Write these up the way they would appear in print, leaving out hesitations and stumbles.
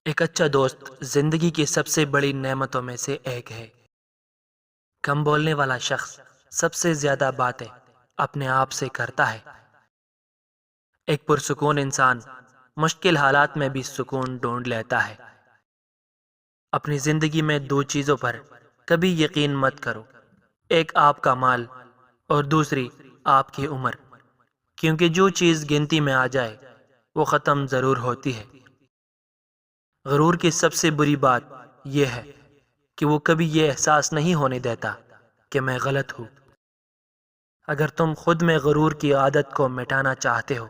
ایک اچھا دوست زندگی کی سب سے بڑی نعمتوں میں سے ایک ہے۔ کم بولنے والا شخص سب سے زیادہ باتیں اپنے آپ سے کرتا ہے۔ ایک پرسکون انسان مشکل حالات میں بھی سکون ڈھونڈ لیتا ہے۔ اپنی زندگی میں دو چیزوں پر کبھی یقین مت کرو، ایک آپ کا مال اور دوسری آپ کی عمر، کیونکہ جو چیز گنتی میں آ جائے وہ ختم ضرور ہوتی ہے۔ غرور کی سب سے بری بات یہ ہے کہ وہ کبھی یہ احساس نہیں ہونے دیتا کہ میں غلط ہوں۔ اگر تم خود میں غرور کی عادت کو مٹانا چاہتے ہو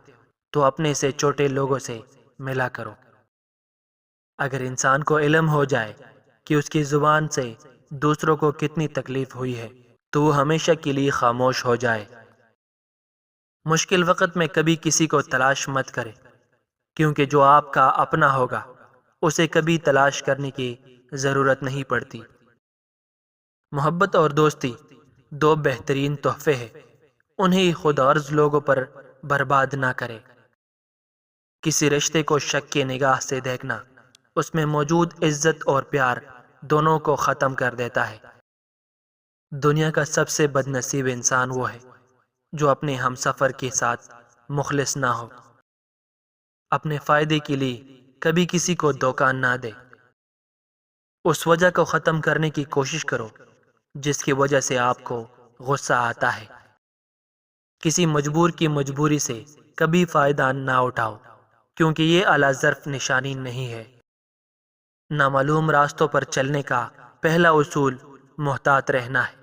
تو اپنے سے چھوٹے لوگوں سے ملا کرو۔ اگر انسان کو علم ہو جائے کہ اس کی زبان سے دوسروں کو کتنی تکلیف ہوئی ہے تو وہ ہمیشہ کے لیے خاموش ہو جائے۔ مشکل وقت میں کبھی کسی کو تلاش مت کرے، کیونکہ جو آپ کا اپنا ہوگا اسے کبھی تلاش کرنے کی ضرورت نہیں پڑتی۔ محبت اور دوستی دو بہترین تحفے ہیں، انہیں خود غرض لوگوں پر برباد نہ کرے۔ کسی رشتے کو شک کی نگاہ سے دیکھنا اس میں موجود عزت اور پیار دونوں کو ختم کر دیتا ہے۔ دنیا کا سب سے بد نصیب انسان وہ ہے جو اپنے ہمسفر کے ساتھ مخلص نہ ہو۔ اپنے فائدے کے لیے کبھی کسی کو دھوکہ نہ دے۔ اس وجہ کو ختم کرنے کی کوشش کرو جس کی وجہ سے آپ کو غصہ آتا ہے۔ کسی مجبور کی مجبوری سے کبھی فائدہ نہ اٹھاؤ، کیونکہ یہ اعلیٰ ظرف نشانی نہیں ہے۔ نامعلوم راستوں پر چلنے کا پہلا اصول محتاط رہنا ہے۔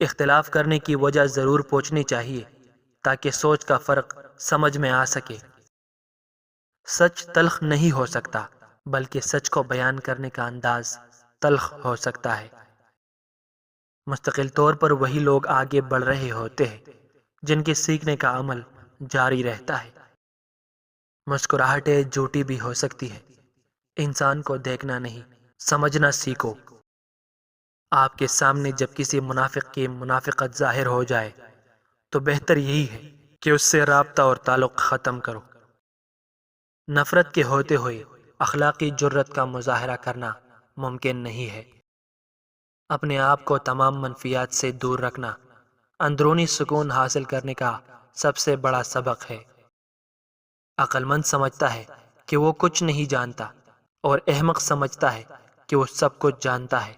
اختلاف کرنے کی وجہ ضرور پوچھنی چاہیے تاکہ سوچ کا فرق سمجھ میں آ سکے۔ سچ تلخ نہیں ہو سکتا، بلکہ سچ کو بیان کرنے کا انداز تلخ ہو سکتا ہے۔ مستقل طور پر وہی لوگ آگے بڑھ رہے ہوتے ہیں جن کے سیکھنے کا عمل جاری رہتا ہے۔ مسکراہٹیں جھوٹی بھی ہو سکتی ہے، انسان کو دیکھنا نہیں سمجھنا سیکھو۔ آپ کے سامنے جب کسی منافق کی منافقت ظاہر ہو جائے تو بہتر یہی ہے کہ اس سے رابطہ اور تعلق ختم کرو۔ نفرت کے ہوتے ہوئے اخلاقی جرت کا مظاہرہ کرنا ممکن نہیں ہے۔ اپنے آپ کو تمام منفیات سے دور رکھنا اندرونی سکون حاصل کرنے کا سب سے بڑا سبق ہے۔ عقل مند سمجھتا ہے کہ وہ کچھ نہیں جانتا، اور احمق سمجھتا ہے کہ وہ سب کچھ جانتا ہے۔